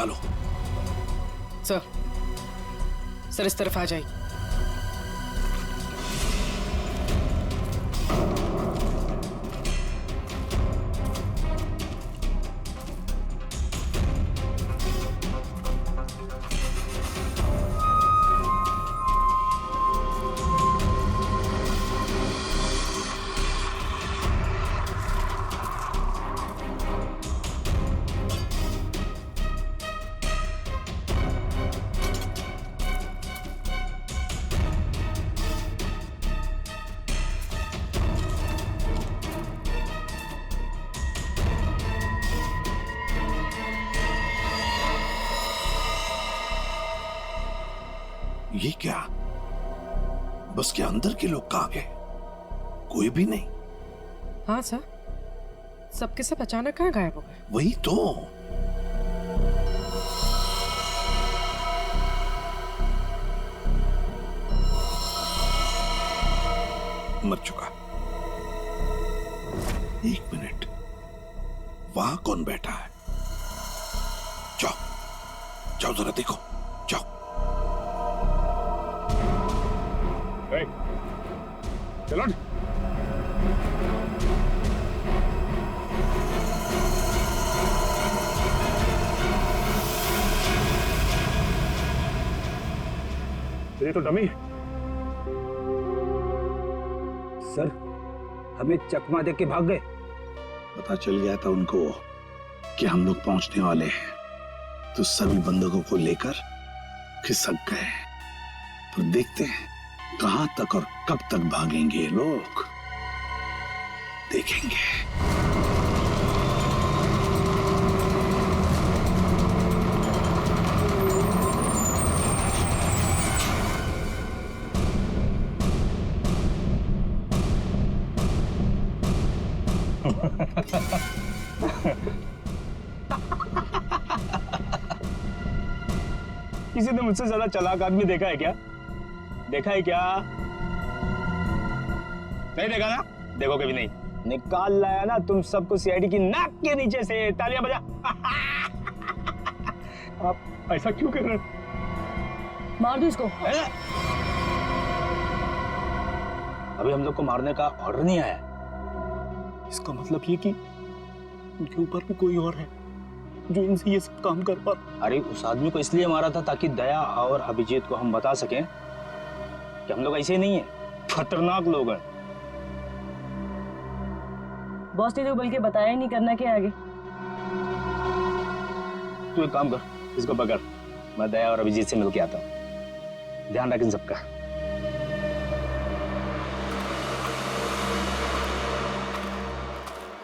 निकालो। सर इस तरफ आ जाइए। ये क्या? बस के अंदर के लोग कहां गए? कोई भी नहीं। हाँ सर, सबके सब अचानक कहाँ गायब हो गए? वही तो। मर चुका। एक मिनट, वहां कौन बैठा है? जाओ जाओ जरा देखो, जाओ। चलो ये तो डमी। सर, हमें चकमा दे के भाग गए। पता चल गया था उनको कि हम लोग पहुंचने वाले हैं, तो सभी बंदूकों को लेकर खिसक गए। पर देखते हैं कहां तक और कब तक भागेंगे ये लोग, देखेंगे। किसी ने मुझसे ज्यादा चालाक आदमी देखा है क्या? देखा है क्या? नहीं देखा ना? देखो कभी नहीं। निकाल लाया ना तुम सबको सीआईडी की नाक के नीचे से। तालियां बजा। आप ऐसा क्यों कर रहे हो? मार दो इसको। अभी हम लोग को मारने का ऑर्डर नहीं आया। इसका मतलब ये कि उनके ऊपर भी कोई और है जो इनसे ये सब काम कर पा। अरे उस आदमी को इसलिए मारा था ताकि दया और अभिजीत को हम बता सकें कि हम लोग ऐसे ही नहीं है, खतरनाक लोग हैं। बॉस ने तो बल्कि बताया ही नहीं, करना क्या आगे। तू एक काम कर, इसको पकड़, मैं दया और अभिजीत से मिलके आता हूँ। ध्यान रख इन सबका।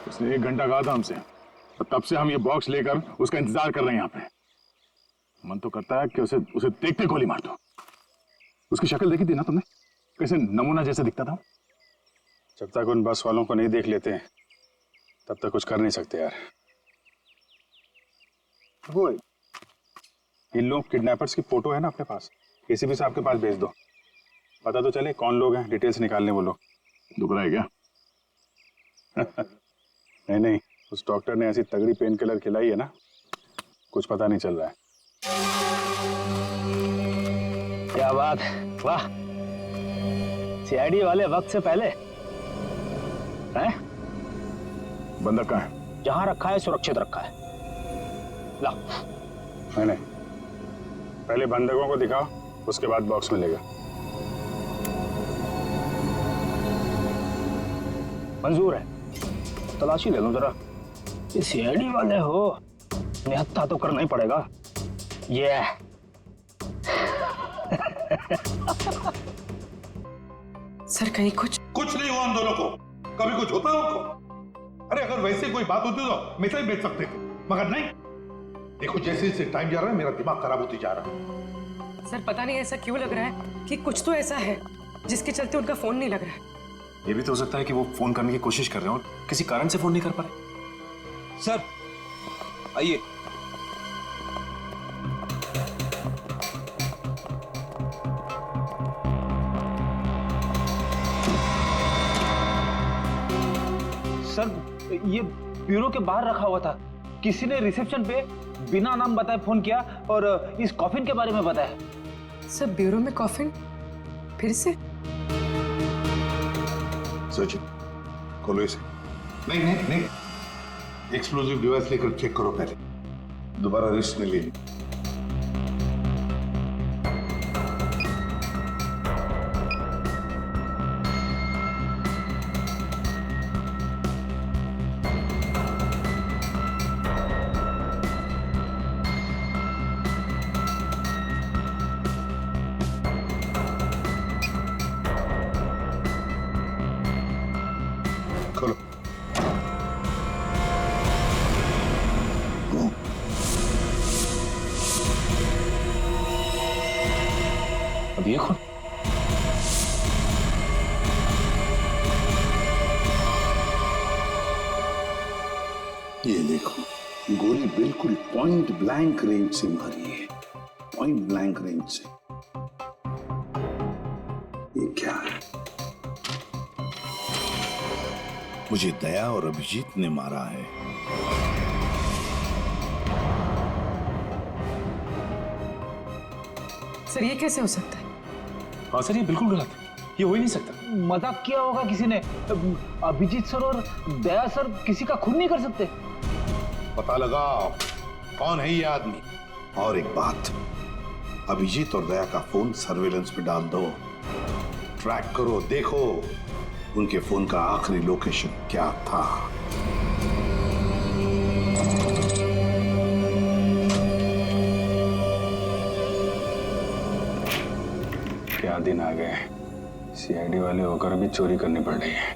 उसने 1 घंटा कहा था हमसे, और तब से हम ये बॉक्स लेकर उसका इंतजार कर रहे हैं यहाँ पे। मन तो करता है कि उसे देखते गोली मार दो। उसकी शक्ल देखी थी ना तुमने? कैसे नमूना जैसे दिखता था। जब तक उन बस वालों को नहीं देख लेते हैं तब तक कुछ कर नहीं सकते यार। वो इन लोग किडनैपर्स की फोटो है ना अपने पास, एसीपी साहब के पास भेज दो, पता तो चले कौन लोग हैं, डिटेल्स निकालने वो लोग। दुख रहा है क्या? नहीं, उस डॉक्टर ने ऐसी तगड़ी पेन किलर खिलाई है ना, कुछ पता नहीं चल रहा है। क्या बात, वाह। सीआईडी वाले वक्त से पहले हैं? बंदा कहाँ है? जहां रखा है सुरक्षित रखा है। ला। नहीं, पहले बंदकों को दिखाओ, उसके बाद बॉक्स मिलेगा। मंजूर है, तलाशी ले लो जरा। ये सीआईडी वाले हो, निहत्था तो करना ही पड़ेगा। ये सर कहीं कुछ नहीं हुआ उन दोनों को। कभी कुछ होता है उनको? अरे अगर वैसे कोई बात होती तो मिसाइल भेज सकते थे, मगर नहीं। देखो जैसे जैसे टाइम जा रहा है मेरा दिमाग खराब होती जा रहा है। सर पता नहीं ऐसा क्यों लग रहा है कि कुछ तो ऐसा है जिसके चलते उनका फोन नहीं लग रहा है। ये भी तो हो सकता है कि वो फोन करने की कोशिश कर रहे हैं और किसी कारण से फोन नहीं कर पा रहे। सर आइए। सर ये ब्यूरो के बाहर रखा हुआ था, किसी ने रिसेप्शन पे बिना नाम बताए फोन किया और इस कॉफिन के बारे में बताया। सर ब्यूरो में कॉफिन फिर से? सचिन खोलो इसे। नहीं नहीं नहीं, एक्सप्लोजिव डिवाइस लेकर चेक करो पहले, दोबारा रिस्क नहीं लेनी। खोलो। अब ये कौन? ये देखो, गोली बिल्कुल पॉइंट ब्लैंक रेंज से मारी है, पॉइंट ब्लैंक रेंज से। ये क्या है? मुझे दया और अभिजीत ने मारा है। सर ये कैसे हो सकता है? हाँ सर, ये बिल्कुल गलत है, ये हो ही नहीं सकता। मजाक किया होगा किसी ने। अभिजीत सर और दया सर किसी का खून नहीं कर सकते। पता लगाओ कौन है ये आदमी। और एक बात, अभिजीत और दया का फोन सर्वेलेंस पे डाल दो, ट्रैक करो, देखो उनके फोन का आखिरी लोकेशन क्या था। क्या दिन आ गए, सीआईडी वाले होकर भी चोरी करनी पड़ रही है।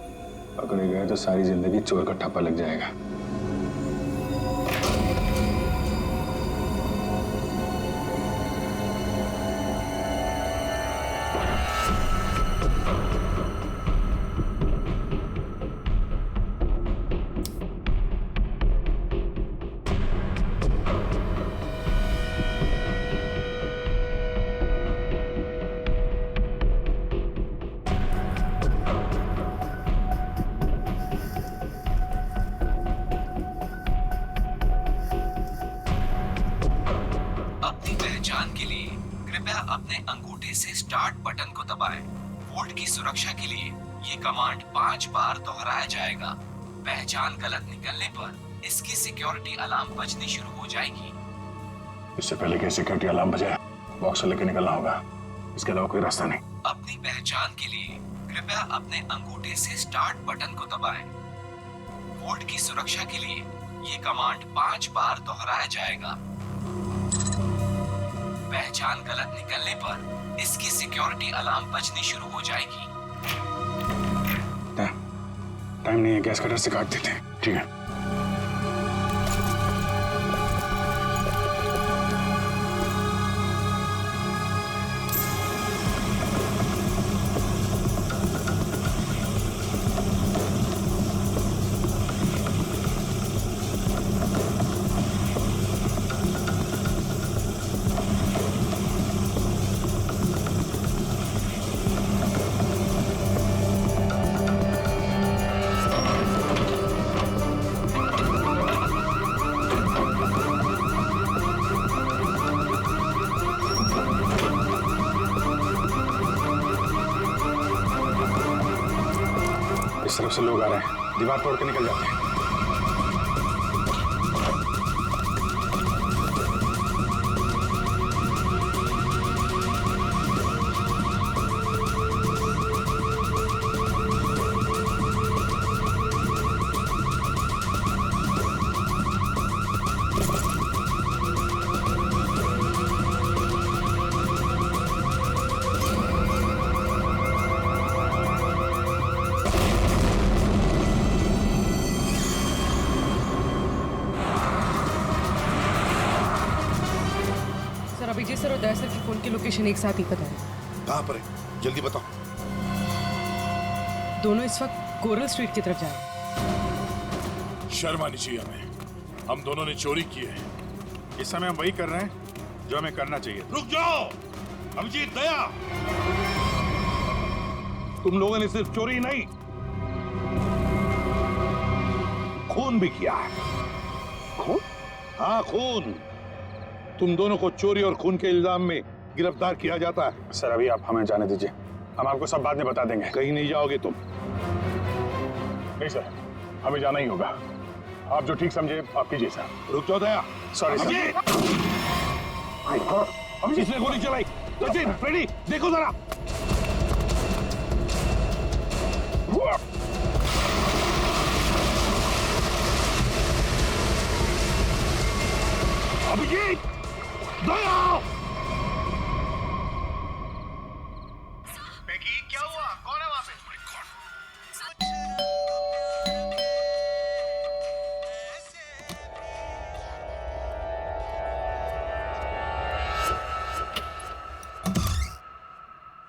पकड़े गए तो सारी जिंदगी चोर का ठप्पा लग जाएगा। अपनी पहचान के लिए कृपया अपने अंगूठे से स्टार्ट बटन को दबाएं। वोल्ट की सुरक्षा के लिए ये कमांड 5 बार दोहराया जाएगा। पहचान गलत निकलने पर इसकी सिक्योरिटी अलार्म बजनी शुरू हो जाएगी। इससे पहले कि सिक्योरिटी अलार्म बजे, बॉक्स लेकर निकलना होगा, इसके अलावा कोई रास्ता नहीं। अपनी पहचान के लिए कृपया अपने अंगूठे से स्टार्ट बटन को दबाएं। वोल्ट की सुरक्षा के लिए ये कमांड 5 बार दोहराया जाएगा। पहचान गलत निकलने पर इसकी सिक्योरिटी अलार्म बजनी शुरू हो जाएगी। टाइम नहीं है, गैस कटर से काट देते हैं। ठीक है। इस तरफ से लोग आ रहे हैं, दीवार तोड़ के निकल जाते हैं। सर अभिजीत सर और दया सर की फोन की लोकेशन एक साथ ही पता है। कहां पर है, जल्दी बताओ। दोनों इस वक्त कोरल स्ट्रीट की तरफ जा रहे हैं। शर्म आनी चाहिए हमें, हम दोनों ने चोरी की है। इस समय हम वही कर रहे हैं जो हमें करना चाहिए। रुक जाओ अभिजीत, दया, तुम लोगों ने सिर्फ चोरी नहीं, खून भी किया है। खून? हाँ खून। तुम दोनों को चोरी और खून के इल्जाम में गिरफ्तार किया जाता है। सर अभी आप हमें जाने दीजिए, हम आपको सब बाद में बता देंगे। कहीं नहीं जाओगे तुम। नहीं सर, हमें जाना ही होगा। आप जो ठीक समझे आप कीजिए सर। रुक जाओ दया। Sorry sir. अभी इसने गोली चलाई। सचिन, फ्रेडी, देखो जरा। अभिजीत, दया। क्या हुआ? कौन है वहां पे?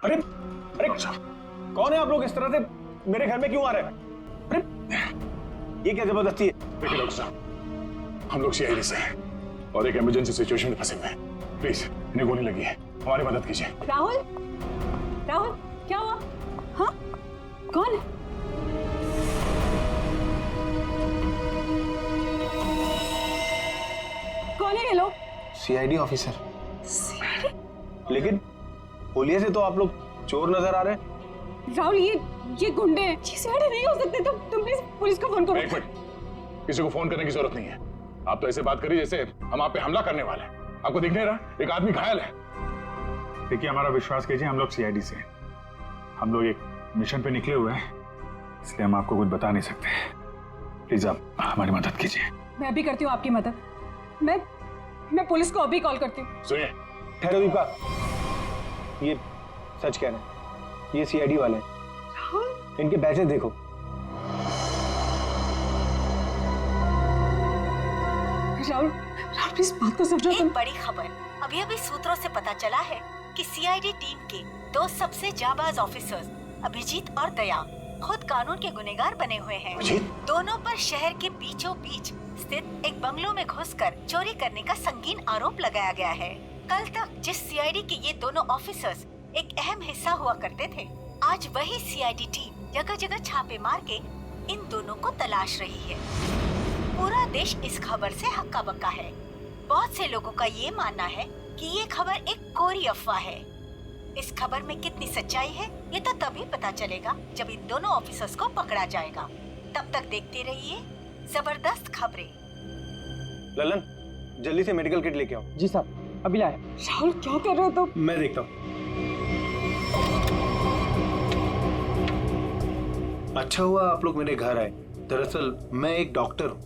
अरे अरे कौन है आप लोग? इस तरह से मेरे घर में क्यों आ रहे हैं? अरे ये क्या जबरदस्ती है? देखिए डॉक्टर साहब, हम लोग सीआईडी से हैं और एक इमरजेंसी सिचुएशन में फंसे हुए हैं। प्लीज इन्हें गोली लगी है, हमारी मदद कीजिए। राहुल, राहुल क्या हुआ? हाँ, कौन है? कौन है ये लोग? CID officer. लेकिन होलिये से तो आप लोग चोर नजर आ रहे हैं। राहुल ये गुंडे हैं। ये सीआईडी नहीं हो सकते। तुम प्लीज पुलिस को फोन करो। एक मिनट, किसी को फोन करने की जरूरत नहीं है। आप तो ऐसे बात करिए जैसे हम आप पे हमला करने वाले हैं। आपको दिख नहीं रहा एक आदमी घायल है? देखिए हमारा विश्वास कीजिए, हम लोग सीआईडी से हैं। हम लोग एक मिशन पे निकले हुए हैं, इसलिए हम आपको कुछ बता नहीं सकते। प्लीज आप हमारी मदद कीजिए। मैं अभी करती हूँ आपकी मदद। मैं पुलिस को अभी कॉल करती हूँ। सुनिए, ठहरो दीपा, ये सच कह रहे हैं। ये सीआईडी वाले हैं। इनके बैचेस देखो। राहुल प्लीज बात को समझो। एक बड़ी खबर अभी अभी सूत्रों से पता चला है कि सीआईडी टीम के दो सबसे जाबाज ऑफिसर्स अभिजीत और दया खुद कानून के गुनहगार बने हुए हैं। दोनों पर शहर के बीचों बीच स्थित एक बंगलों में घुसकर चोरी करने का संगीन आरोप लगाया गया है। कल तक जिस सीआईडी के ये दोनों ऑफिसर्स एक अहम हिस्सा हुआ करते थे, आज वही सीआईडी टीम जगह जगह छापे मार के इन दोनों को तलाश रही है। पूरा देश इस खबर से हक्का बक्का है। बहुत से लोगों का ये मानना है कि ये खबर एक कोरी अफवाह है। इस खबर में कितनी सच्चाई है ये तो तभी पता चलेगा जब इन दोनों ऑफिसर्स को पकड़ा जाएगा। तब तक देखते रहिए जबरदस्त खबरें। ललन, जल्दी से मेडिकल किट लेके आओ। जी साहब, अभी लाए। राहुल क्या कर रहे हो तुम? मैं देखता हूँ। अच्छा हुआ आप लोग मेरे घर आए। दरअसल मैं एक डॉक्टर हूँ।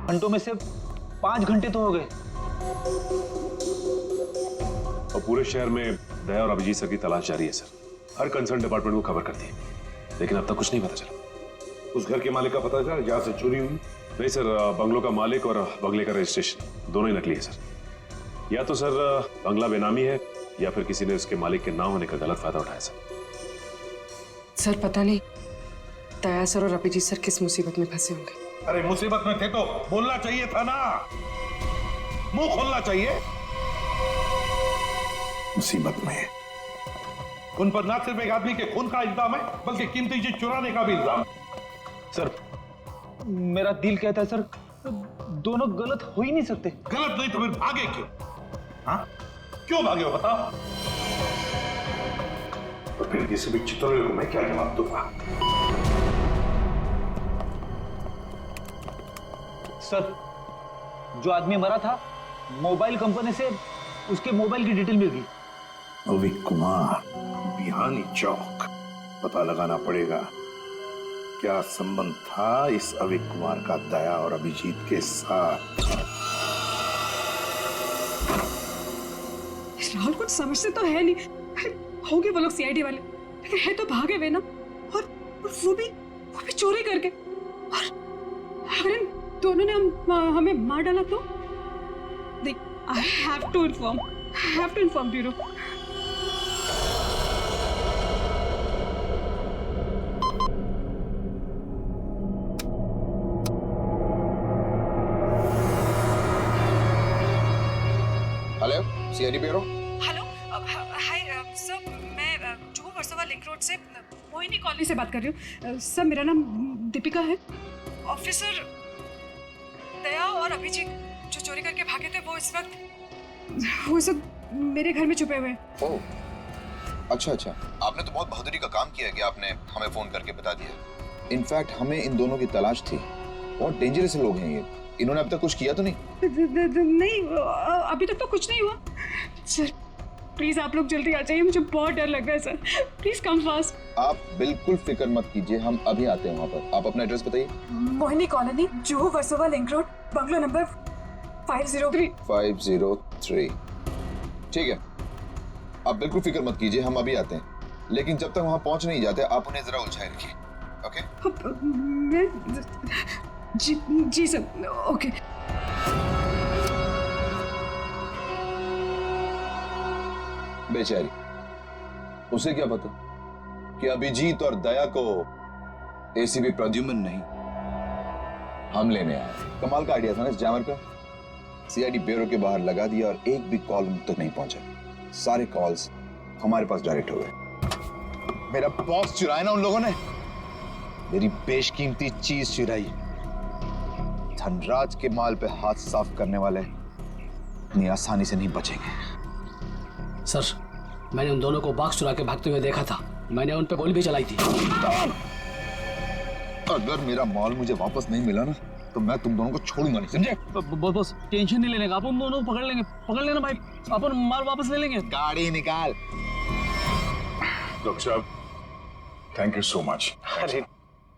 घंटों में से 5 घंटे तो हो गए। और पूरे शहर में दया और अभिजीत सर की तलाश जारी है सर। हर कंसर्न डिपार्टमेंट को खबर कर दी, लेकिन अब तक कुछ नहीं पता चला। उस घर के मालिक का पता चला जहाँ से चोरी हुई? नहीं सर, बंगलों का मालिक और बंगले का रजिस्ट्रेशन दोनों ही नकली है सर। या तो सर बंगला बेनामी है या फिर किसी ने उसके मालिक के ना होने का गलत फायदा उठाया सर। सर पता नहीं दया सर और अभिजीत सर किस मुसीबत में फंसे होंगे। अरे मुसीबत में थे तो बोलना चाहिए था ना, मुंह खोलना चाहिए। मुसीबत में उन पर ना सिर्फ एक आदमी के खून का इल्जाम है बल्कि कीमती चीज चुराने का भी इल्जाम है। सर मेरा दिल कहता है सर, दोनों गलत हो ही नहीं सकते। गलत नहीं तो फिर भागे क्यों? हाँ, क्यों भागे हो बताओ? तो फिर किसी भी चित्रों को मैं क्या जवाब दूंगा? सर जो आदमी मरा था, मोबाइल कंपनी से उसके मोबाइल की डिटेल मिल गई। अविक कुमार, बिहानी चौक। पता लगाना पड़ेगा क्या संबंध था इस अविक कुमार का दया और अभिजीत के साथ। राहुल कुछ समझते तो है नहीं। होंगे वो लोग सीआईडी वाले, लेकिन है तो भागे हुए ना। और वो भी चोरी करके। और अगर इन दोनों ने हमें मार डाला तो? I have to inform Bureau. Hello CID bureau. Hello, hi sir, मैं जुहू वर्सोवा लिंक रोड से मोहिनी कॉलोनी से बात कर रही हूँ। सर, मेरा नाम दीपिका है। ऑफिसर दया और अभिजीत जो चोरी करके भागे थे वो इस वक्त मेरे घर में छुपे हुए हैं। ओह, अच्छा, आपने तो बहुत बहादुरी का काम किया कि आपने हमें फोन करके बता दिया। इनफैक्ट हमें इन दोनों की तलाश थी। बहुत डेंजरस लोग हैं ये। इन्होंने अब तक कुछ किया तो नहीं? नहीं, अभी तक तो कुछ नहीं हुआ। सर प्लीज आप लोग जल्दी आ जाइए, मुझे बहुत डर लग रहा है सर। Please come fast. आप बिल्कुल फिक्र मत कीजिए, हम अभी आते हैं वहाँ पर। आप अपना एड्रेस बताइए। Mohini colony, Juhu Versova link road, bungalow number 503। 503। ठीक है, आप बिल्कुल फिक्र मत कीजिए, हम अभी आते हैं। लेकिन जब तक वहाँ पहुँच नहीं जाते आप उन्हें जरा उलझाए रखिए। ओके? जी सर, ओके। बेचारी, उसे क्या पता कि अभिजीत और दया को एसीपी प्रद्युम्न नहीं, हम लेने आए। कमाल का आइडिया था ना इस जैमर का। सीआईडी ब्यूरो के बाहर लगा दिया और एक भी कॉल उन तक नहीं पहुंचा। सारे कॉल्स हमारे पास डायरेक्ट हो गए। मेरा बॉस चुराया ना उन लोगों ने, मेरी बेशकीमती चीज चुराई। धनराज के माल पे हाथ साफ करने वाले इतनी आसानी से नहीं बचेंगे। सर, मैंने उन दोनों को बॉक्स चुरा के भागते हुए देखा था। मैंने उन पे गोली भी चलाई थी। अगर मेरा माल मुझे वापस नहीं मिला ना तो मैं तुम दोनों को छोड़ूंगा नहीं, समझे? बस टेंशन नहीं लेने का, आप उन दोनों को पकड़ लेंगे। पकड़ लेना भाई, अपन माल वापस ले लेंगे। गाड़ी निकाल। डॉक्टर साहब, थैंक यू सो मच। अरे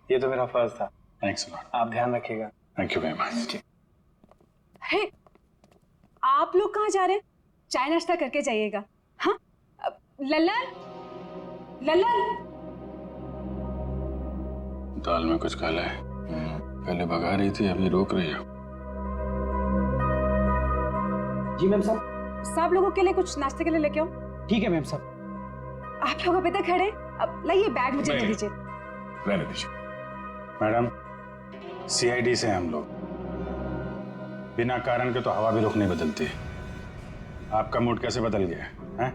ये तो मेरा फर्ज था। Thanks lot. आप ध्यान रखिएगा। Thank you very much. अरे आप लोग कहाँ जा रहे हैं? चाय नाश्ता करके जाइएगा। हाँ लल्लन, लल्लन। दाल में कुछ काला है। पहले भगा रही थी, अभी रोक रही है। जी मैम साहब। सब लोगों के लिए कुछ नाश्ते के लिए लेके आओ। ठीक है मैम साहब। आप लोग अभी तक खड़े, अब लाइए बैग मुझे दे दीजिए। रहने दीजिए। मैडम, सीआईडी से हम लोग बिना कारण के तो हवा भी रुख नहीं बदलती। आपका मूड कैसे बदल गया है?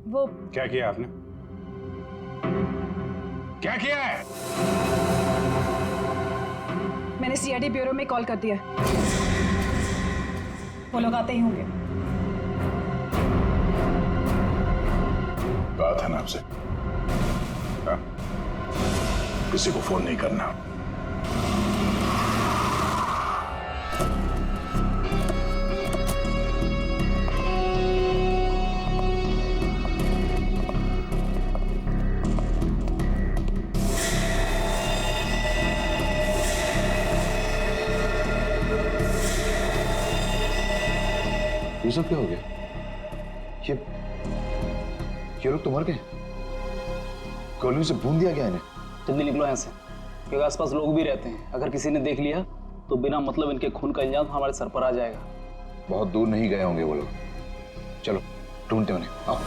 वो क्या किया आपने? क्या किया है? मैंने सीआईडी ब्यूरो में कॉल कर दिया। वो लोग आते ही होंगे। बात है ना आपसे, हाँ? किसी को फोन नहीं करना। ये सब क्या हो गया? ये लोग तो मर गए। गोलियों से भून दिया गया इन्हें। जल्दी निकलो यहाँ से, क्योंकि आसपास लोग भी रहते हैं। अगर किसी ने देख लिया तो बिना मतलब इनके खून का इल्जाम हमारे सर पर आ जाएगा। बहुत दूर नहीं गए होंगे वो लोग। चलो ढूंढते उन्हें, आओ।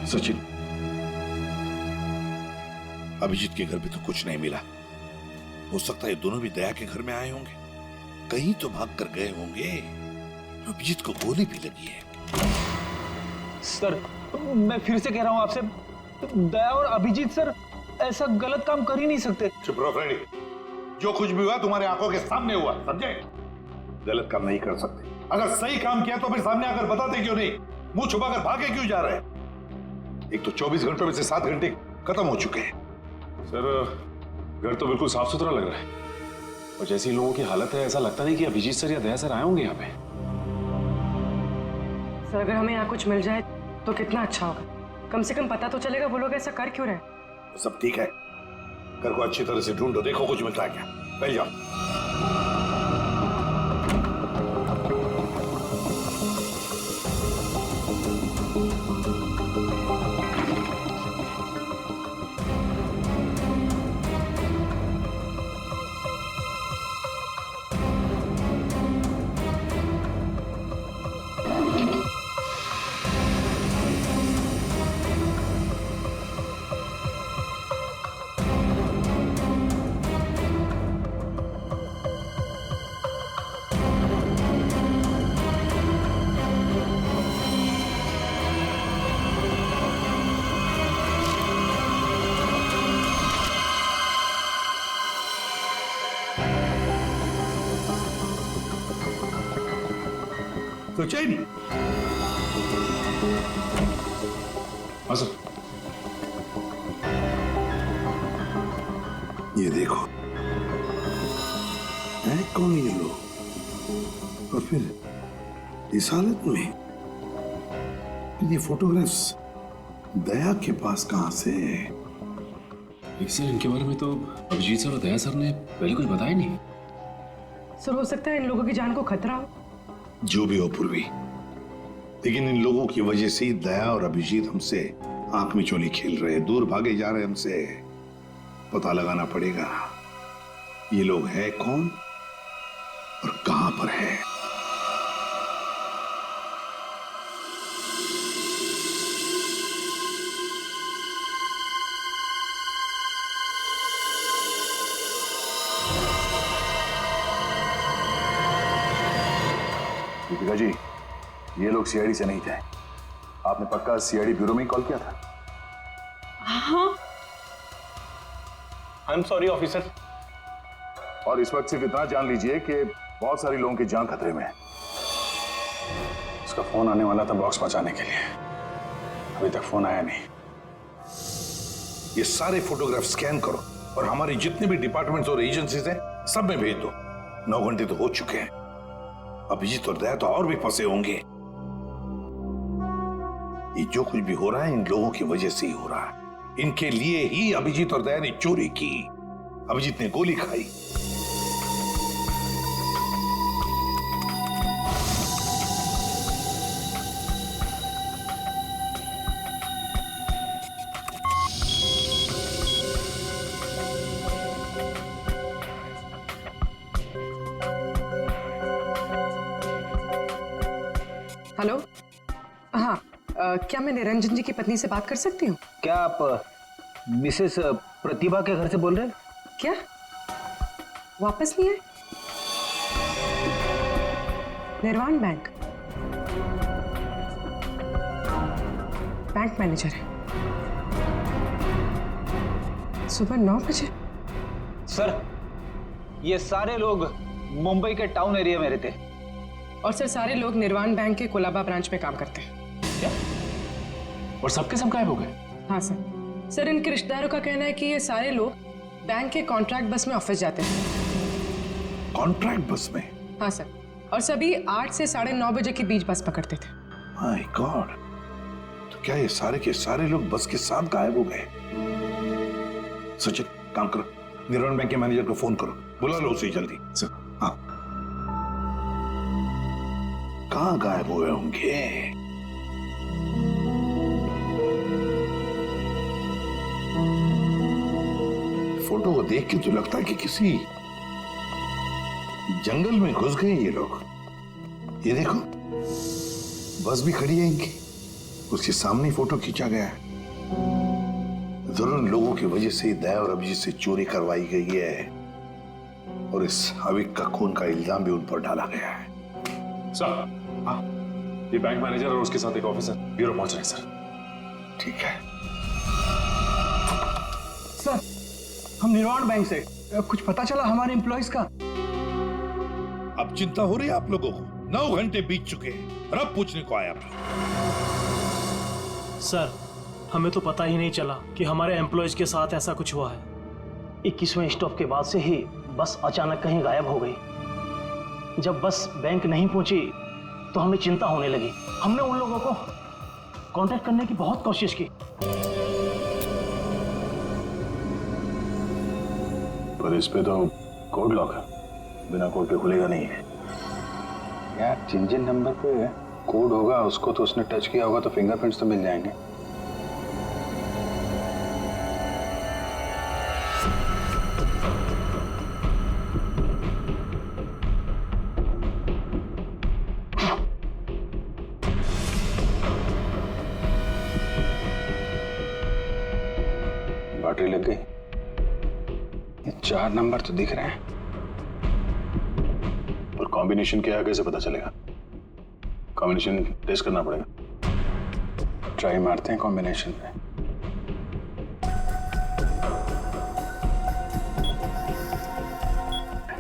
सचिन, अभिजीत के घर में तो कुछ नहीं मिला। हो सकता है ये दोनों भी दया के घर में आए होंगे, कहीं तो भाग कर गए होंगे। अभिजीत को गोली भी लगी है। सर मैं फिर से कह रहा हूँ आपसे, दया और अभिजीत सर ऐसा गलत काम कर ही नहीं सकते। चुप रहो फ्रेडी, जो कुछ भी हुआ तुम्हारे आंखों के सामने हुआ, समझे? गलत काम नहीं कर सकते। अगर सही काम किया तो फिर सामने आकर बताते क्यों नहीं? मुंह छुपाकर भागे क्यों जा रहे हैं? एक तो 24 घंटों में से 7 घंटे खत्म हो चुके हैं। सर घर तो बिल्कुल साफ सुथरा लग रहा है, और जैसी लोगों की हालत है ऐसा लगता नहीं कि अभिजीत सर या दया सर आए होंगे यहाँ पे। सर अगर हमें यहाँ कुछ मिल जाए तो कितना अच्छा होगा। कम से कम पता तो चलेगा वो लोग ऐसा कर क्यों रहे। सब ठीक है, घर को अच्छी तरह से ढूंढो, देखो कुछ मिलता है क्या। पहले जाओ। सोचा ही नहीं। हाँ सर। ये देखो, है कौन ये लोग, और फिर इस हालत में, ये फोटोग्राफ्स दया के पास कहां से? सर इनके बारे में तो अभिजीत सर और दया सर ने पहले कुछ बताया नहीं। सर हो सकता है इन लोगों की जान को खतरा हो। जो भी हो पूर्वी, लेकिन इन लोगों की वजह से ही दया और अभिजीत हमसे आंख में चोली खेल रहे, दूर भागे जा रहे हमसे। पता लगाना पड़ेगा ये लोग है कौन और कहां पर है। दीपिका जी, ये लोग सीआईडी से नहीं थे। आपने पक्का सीआईडी ब्यूरो में ही कॉल किया था? हाँ। I am sorry officer. और इस वक्त सिर्फ इतना जान लीजिए कि बहुत सारे लोगों की जान खतरे में है। उसका फोन आने वाला था बॉक्स पहुंचाने के लिए, अभी तक फोन आया नहीं। ये सारे फोटोग्राफ स्कैन करो और हमारे जितने भी डिपार्टमेंट्स और एजेंसीज हैं सब में भेज दो। 9 घंटे तो हो चुके हैं, अभिजीत और दया तो और भी फंसे होंगे। ये जो कुछ भी हो रहा है इन लोगों की वजह से ही हो रहा है। इनके लिए ही अभिजीत और दया ने चोरी की। अभिजीत ने गोली खाई। हेलो, हाँ, क्या मैं निरंजन जी की पत्नी से बात कर सकती हूँ? क्या आप मिसेस प्रतिभा के घर से बोल रहे हैं? क्या वापस नहीं आए? निर्वाण बैंक मैनेजर है, सुबह 9 बजे। सर, ये सारे लोग मुंबई के टाउन एरिया में रहते हैं। और सर सारे लोग निर्वाण बैंक के कोलाबा ब्रांच में काम करते हैं। क्या? और सबके सब गायब हो गए? हाँ सर इनके रिश्तेदारों का कहना है कि ये सारे लोग बैंक के कॉन्ट्रैक्ट बस में ऑफिस जाते हैं। कॉन्ट्रैक्ट बस में? हाँ सर, और सभी 8 से 9:30 बजे के बीच बस पकड़ते थे। माय गॉड, तो क्या ये सारे के सारे लोग बस के साथ गायब हो गए? सचिन, काम करो, निर्वाण बैंक के मैनेजर को फोन करो, बुला लो उसे जल्दी। सर, हाँ, कहां गायब हुए होंगे? फोटो को देख के तो लगता है कि किसी जंगल में घुस गए ये लोग। ये देखो, बस भी खड़ी है इनकी, उसके सामने फोटो खींचा गया है। जरूर इन लोगों की वजह से दया और अभिजीत से चोरी करवाई गई है और इस अविक का खून का इल्जाम भी उन पर डाला गया है। सर, हाँ, ये बैंक मैनेजर और उसके साथ एक ऑफिसर ब्यूरो पहुंच रहे हैं सर। ठीक है सर, हम निर्वाण बैंक से, कुछ पता चला हमारे एम्प्लॉइज का? अब चिंता हो रही है आप लोगों को? 9 घंटे बीत चुके हैं और अब पूछने को आया आप। सर, हमें तो पता ही नहीं चला कि हमारे एम्प्लॉइज के साथ ऐसा कुछ हुआ है। 21वें स्टॉप के बाद से ही बस अचानक कहीं गायब हो गई। जब बस बैंक नहीं पहुंची तो हमें चिंता होने लगी। हमने उन लोगों को कांटेक्ट करने की बहुत कोशिश की, पर इस पे तो कोड लॉक है, बिना कोड के खुलेगा नहीं है। यार, जिन नंबर पे कोड होगा उसको तो उसने टच किया होगा, तो फिंगरप्रिंट्स तो मिल जाएंगे। बैटरी लग गई। ये 4 नंबर तो दिख रहे हैं, और कॉम्बिनेशन क्या है कैसे पता चलेगा? कॉम्बिनेशन टेस्ट करना पड़ेगा। ट्राई मारते हैं कॉम्बिनेशन पे।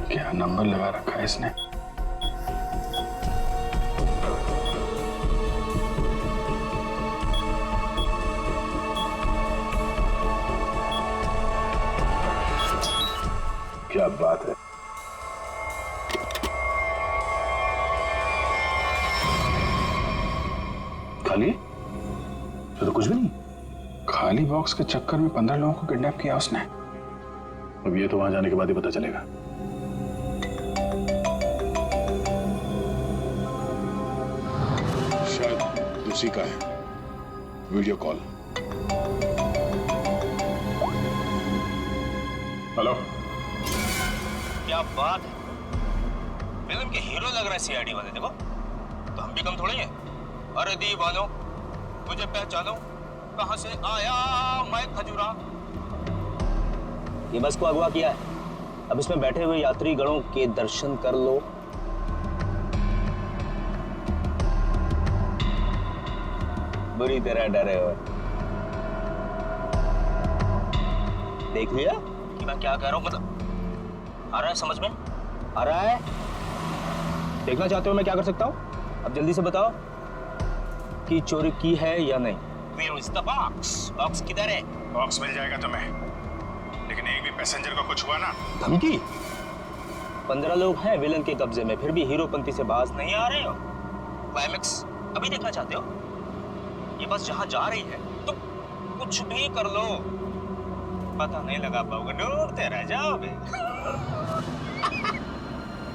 क्या नंबर लगा रखा है इसने? क्या बात है। खाली तो कुछ भी नहीं। खाली बॉक्स के चक्कर में 15 लोगों को किडनैप किया उसने। अब ये तो वहां जाने के बाद ही पता चलेगा। शायद उसी का है वीडियो कॉल। हेलो, क्या बात है, फिल्म के हीरो लग रहा है सीआईडी वाले। देखो तो हम भी कम थोड़े हैं। अरे दीवानो मुझे पहचानो, कहां से आया मैं खजूरा। ये बस को अगवा किया है, अब इसमें बैठे हुए यात्री गणों के दर्शन कर लो। बुरी तरह डरे हो। देख लिया कि मैं क्या कह रहा हूं? मतलब आ रहा है समझ में? आ रहा है? देखना चाहते हो मैं क्या कर सकता हूं? अब जल्दी से बताओ कि चोरी की है या नहीं। Where is the box? Box किधर है? बॉक्स मिल जाएगा तुम्हें, लेकिन एक भी पैसेंजर को कुछ हुआ ना। धमकी? 15 लोग हैं विलन के कब्जे में, फिर भी हीरोपंती से बाज नहीं आ रहे हो। क्लाइमेक्स अभी देखना चाहते हो? ये बस जहां जा रही है तो कुछ भी कर लो, पता नहीं लगा पाओगे, ढूंढते रह जाओगे।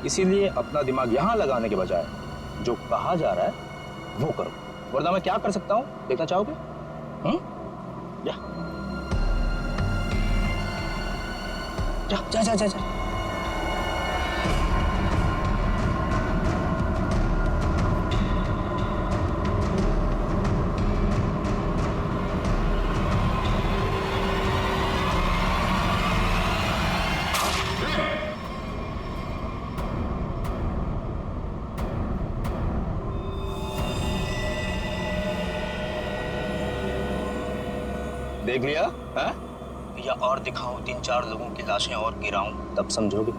इसीलिए अपना दिमाग यहाँ लगाने के बजाय जो कहा जा रहा है वो करो, वरना मैं क्या कर सकता हूँ देखना चाहोगे? जा जा जा जा जा। देख लिया है? या और दिखाऊं 3-4 लोगों की लाशें और गिराऊं? तब समझोगे।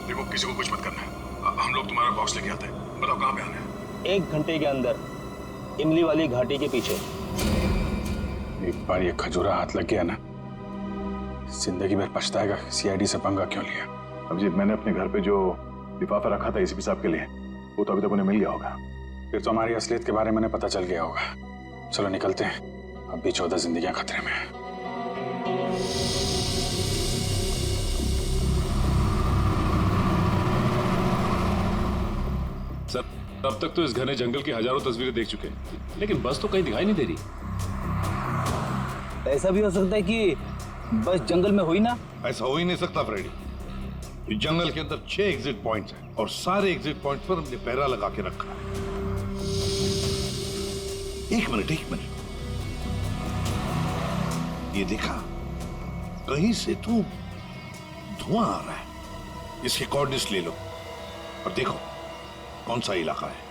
देखो किसी को कुछ मत करना है, हम लोग तुम्हारा बॉक्स लेके आते हैं। बताओ कहाँ पे आना है? 1 घंटे के अंदर इमली वाली घाटी के पीछे। एक बार ये खजूरा हाथ लग गया ना, जिंदगी भर पछताएगा सीआईडी से पंगा क्यों लिया। अभिजीत, मैंने अपने घर पे जो लिफाफा रखा था एसीपी साहब के लिए, वो तो अभी तक उन्हें मिल गया होगा। फिर तो हमारी असलियत के बारे में पता चल गया होगा। चलो निकलते हैं, अब भी 14 जिंदगियां खतरे में हैं। सर, अब तक तो इस घने जंगल की हजारों तस्वीरें देख चुके हैं, लेकिन बस तो कहीं दिखाई नहीं दे रही। ऐसा भी हो सकता है कि बस जंगल में हुई ना? ऐसा हो ही नहीं सकता फ्रेडी। इस जंगल के अंदर 6 एग्जिट पॉइंट्स हैं और सारे एग्जिट पॉइंट्स पर हमने पहरा लगा के रखा है। एक मिनट, ये देखा, कहीं से तो धुआं आ रहा है। इसके कोऑर्डिनेट्स ले लो और देखो कौन सा इलाका है।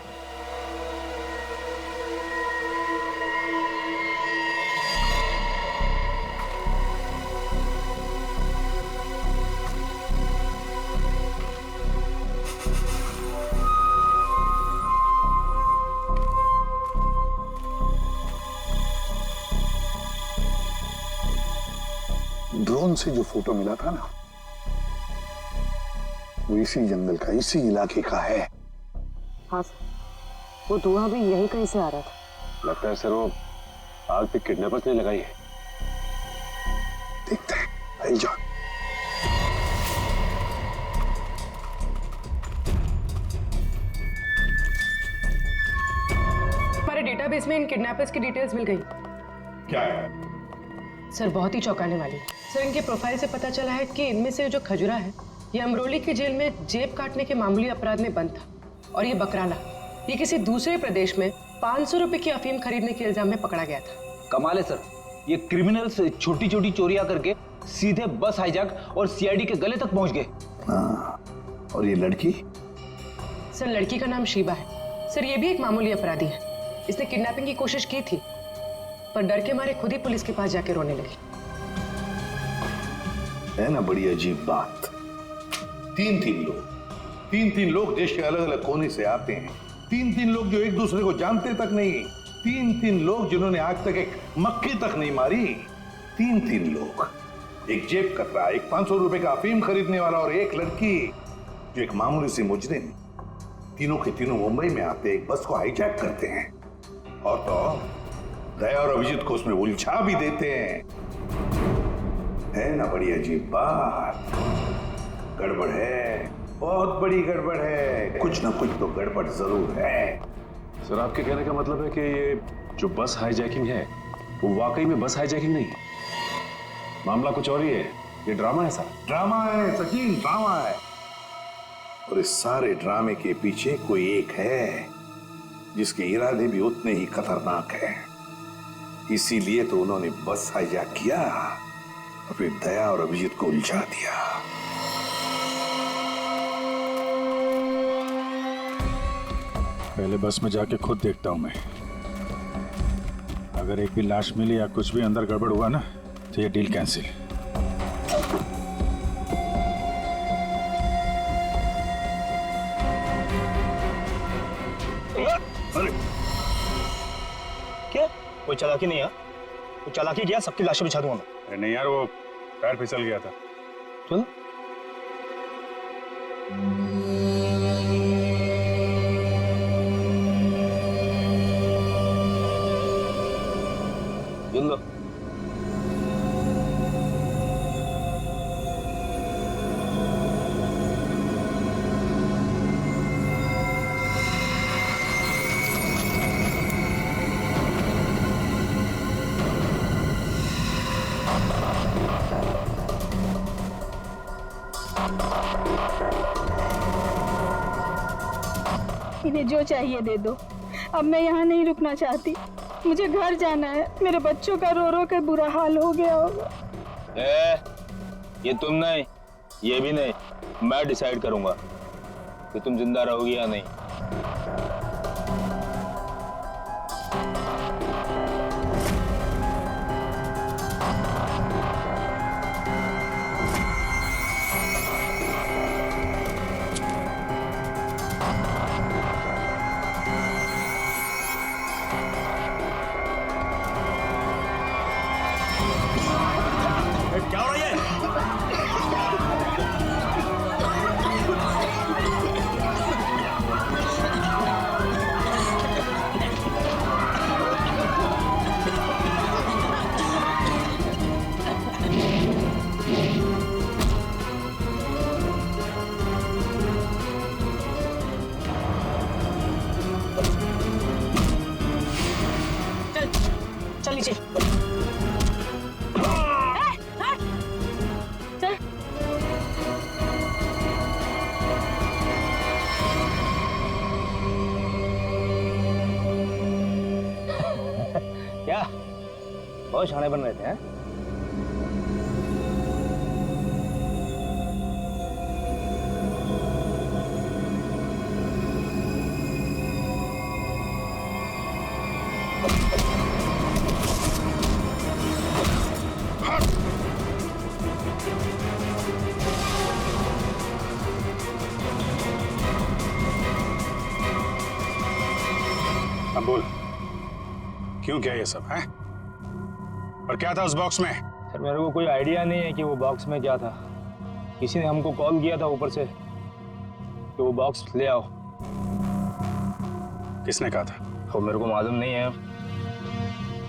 ड्रोन से जो फोटो मिला था ना, वो इसी जंगल का, इसी इलाके का है। हाँ सर, वो धुआं भी यहीं कहीं से आ रहा था। लगता है सर वो आग पे किडनैपर्स ने लगाई है। देखते हैं, आई जा। हमारे डेटाबेस में इन किडनैपर्स की डिटेल्स मिल गई। क्या है? सर बहुत ही चौंकाने वाली। सर इनके प्रोफाइल से पता चला है कि इनमें से जो खजुरा है ये अमरोली की जेल में जेब काटने के मामूली अपराध में बंद था, और ये बकराला ये किसी दूसरे प्रदेश में 500 रुपए की अफीम खरीदने के इल्जाम में पकड़ा गया था। कमाल है सर, ये क्रिमिनल्स छोटी छोटी चोरियां करके सीधे बस हाईजैक और सीआईडी के गले तक पहुंच गए। और ये लड़की? सर लड़की का नाम शीबा है। सर ये भी एक मामूली अपराधी है। इसने किडनैपिंग की कोशिश की थी, पर डर के मारे खुद ही पुलिस के पास जाके रोने लगी। है ना बड़ी अजीब बात। 3 लोग देश के अलग अलग कोने से आते हैं। 3 लोग जो एक दूसरे को जानते तक नहीं। 3 लोग जिन्होंने आज तक एक मक्खी तक नहीं मारी। 3 लोग एक जेब कतरा, एक 500 रुपए का अफीम खरीदने वाला और एक लड़की जो एक मामूली सी मुजरिम, तीनों के तीनों मुंबई में आते एक बस को हाईजैक करते हैं और तो दया और अभिजीत को उसमें उलझा भी देते हैं। है ना बड़ी अजीब बात? गड़बड़ है, बहुत बड़ी गड़बड़ है। कुछ ना कुछ तो गड़बड़ जरूर है। सर आपके कहने का मतलब है कि ये जो बस हाईजैकिंग है वो वाकई में बस हाईजैकिंग नहीं है, मामला कुछ और ही है, ये ड्रामा है सर। ड्रामा है सचिन, ड्रामा है। और इस सारे ड्रामे के पीछे कोई एक है जिसके इरादे भी उतने ही खतरनाक हैं। इसीलिए तो उन्होंने बस हाईजैक किया और फिर दया और अभिजीत को उलझा दिया। पहले बस में जाके खुद देखता हूं मैं। अगर एक भी लाश मिली या कुछ भी अंदर गड़बड़ हुआ ना तो ये डील कैंसिल। क्या कोई चालाकी नहीं है? कोई चालाकी किया, सबकी लाशें बिछा दूंगा मैं। अरे नहीं यार, वो टायर फिसल गया था। चलो लो। इन्हें जो चाहिए दे दो। अब मैं यहाँ नहीं रुकना चाहती, मुझे घर जाना है। मेरे बच्चों का रो रो के बुरा हाल हो गया होगा। ये तुम नहीं, ये भी नहीं, मैं डिसाइड करूंगा कि तुम जिंदा रहोगी या नहीं। क्या हो रहा है? चल नीचे। क्या बहुत शाणे बन रहे थे हैं? अब बोल, क्यों किया ये सब है? और क्या था उस बॉक्स में? सर मेरे को कोई आइडिया नहीं है कि वो बॉक्स में क्या था। किसी ने हमको कॉल किया था ऊपर से कि वो बॉक्स ले आओ। किसने कहा था? वो मेरे को मालूम नहीं है,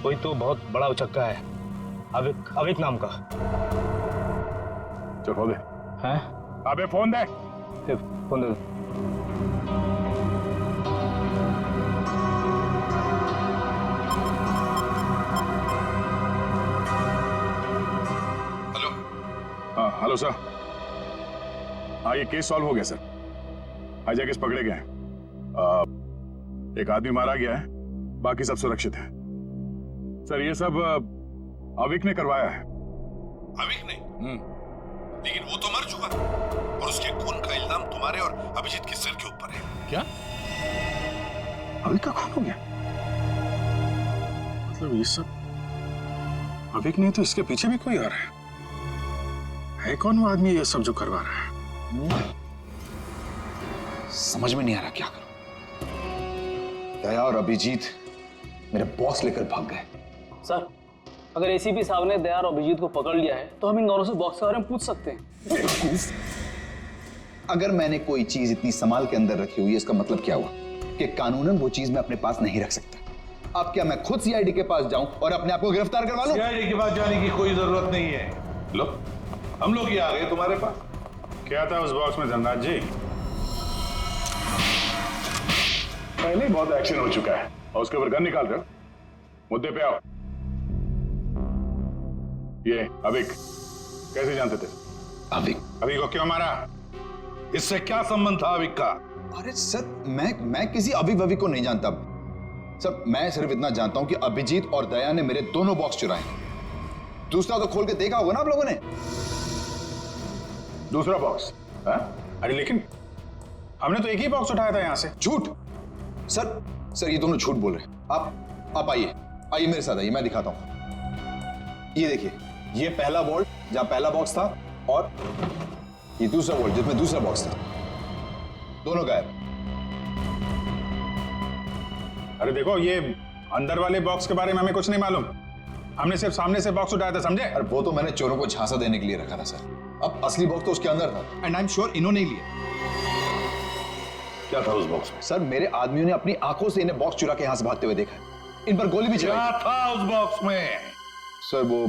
कोई तो बहुत बड़ा उचक्का है, अविक नाम का। चल फोन दे। हैं? अबे फोन दे। फोन दे। Hello sir. हाँ ये केस सॉल्व हो गया सर। हाईजैकर्स पकड़े गए हैं। एक आदमी मारा गया है, बाकी सब सुरक्षित है। सर ये सब अविक ने करवाया है। अविक ने? लेकिन वो तो मर चुका और उसके खून का इल्जाम तुम्हारे और अभिजीत के सिर के ऊपर है। क्या? अविक का खून हो गया? मतलब ये सब अविक नहीं तो इसके पीछे भी कोई आ रहा है कौन वो आदमी ये सब जो करवा रहा है? समझ में नहीं आ रहा क्या करूं। दया और अभिजीत मेरे बॉस लेकर भाग गए। सर अगर एसीपी साहब ने दया और अभिजीत को पकड़ लिया है तो हम इन दोनों से बॉक्स के बारे में पूछ सकते हैं। अगर मैंने कोई चीज इतनी संभाल के अंदर रखी हुई है, इसका मतलब क्या हुआ कि कानूनन वो चीज मैं अपने पास नहीं रख सकता। अब क्या मैं खुद सीआईडी के पास जाऊं और अपने आप को गिरफ्तार करवा लूं? सीआईडी के पास जाने की कोई जरूरत नहीं है। लो, हम लोग ही आ गए तुम्हारे पास। क्या था उस बॉक्स में धनराज जी? पहले ही बहुत एक्शन हो चुका है और उसके ऊपर गन निकाल रहे हो। मुद्दे पे आओ। ये अविक कैसे जानते थे? अविक को क्यों मारा? इससे क्या संबंध था अविक का? अरे सर, मैं किसी अविक वविक को नहीं जानता सर। मैं सिर्फ इतना जानता हूं कि अभिजीत और दया ने मेरे दोनों बॉक्स चुराए। दूसरा तो खोल के देखा होगा ना आप लोगों ने। दूसरा बॉक्स? अरे लेकिन हमने तो एक ही बॉक्स उठाया था यहां से। झूठ सर, ये दोनों झूठ बोल रहे हैं। आप आइए मेरे साथ आइए, मैं दिखाता हूं। ये देखिए, ये पहला वॉल्ट जहां पहला बॉक्स था और ये दूसरा वॉल्ट जिसमें दूसरा बॉक्स था, दोनों गायब। अरे देखो, ये अंदर वाले बॉक्स के बारे में हमें कुछ नहीं मालूम। हमने सिर्फ सामने से बॉक्स उठाया था, समझे? और वो तो मैंने चोरों को झांसा देने के लिए रखा था सर। अब असली बॉक्स तो उसके अंदर था एंड आई एम श्योर इन्होंने ही लिया। क्या था उस बॉक्स में? सर, मेरे आदमियों ने अपनी आंखों से इन्हें बॉक्स चुरा के यहां से भागते हुए देखा है। इन पर गोली भी चलाई। क्या था उस बॉक्स में? सर, वो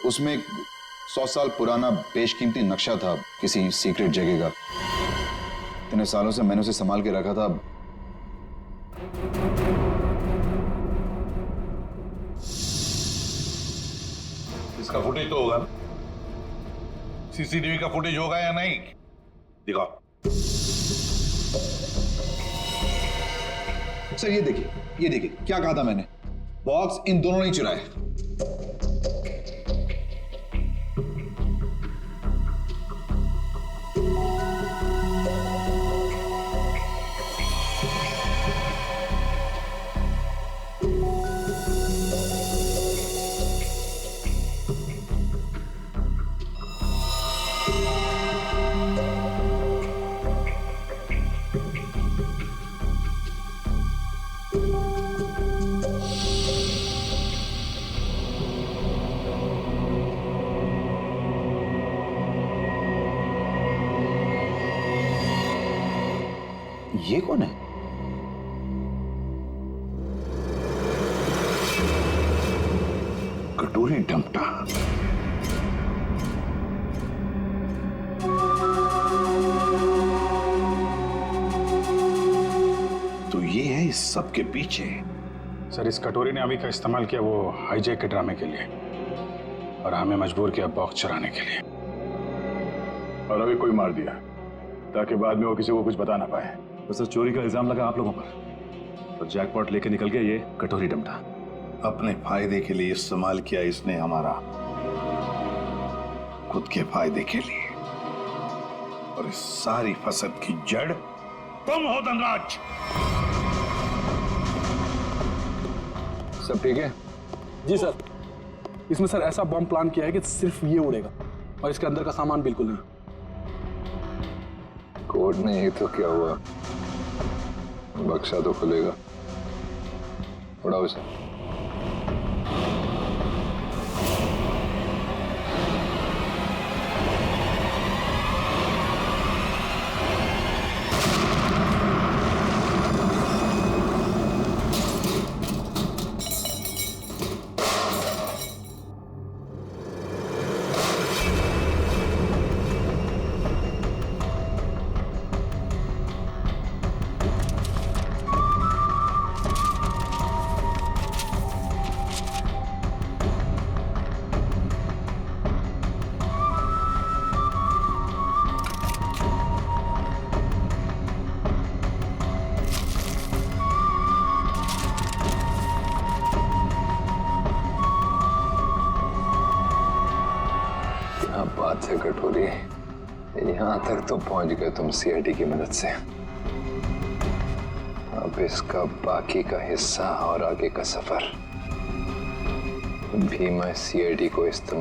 उसमें 100 साल पुराना बेशकीमती नक्शा था किसी सीक्रेट जगह का। इतने सालों से मैंने उसे संभाल के रखा था। इसका फुटेज तो होगा ना? सीसीटीवी का फुटेज होगा या नहीं? दिखाओ। सर, ये देखिए क्या कहा था मैंने। बॉक्स इन दोनों ने चुराए। ये कौन है? कटोरी डमटा। तो ये है इस सब के पीछे। सर, इस कटोरी ने अभी का इस्तेमाल किया वो हाईजैक के ड्रामे के लिए और हमें मजबूर किया बॉक्स चुराने के लिए। और अभी कोई मार दिया ताकि बाद में वो किसी को कुछ बता ना पाए। तो सर, चोरी का इल्जाम लगा आप लोगों पर और जैकपॉट लेके निकल गया ये कटोरी डमटा। अपने फायदे के लिए इस्तेमाल किया इसने हमारा, खुद के फायदे के लिए। और इस सारी फसद की जड़ तुम हो धनराज। सब ठीक है? जी सर। इसमें सर ऐसा बम प्लान किया है कि सिर्फ ये उड़ेगा और इसके अंदर का सामान बिल्कुल नहीं। कोर्ट नहीं तो क्या हुआ, बक्सा तो खुलेगा। उड़ाओ इसे। बात है कटोरी, यहाँ तक तो पहुंच गए तुम सीआईडी की मदद से। अब इसका बाकी का हिस्सा और आगे का सफर भी मैं सीआईडी को इस्तेमाल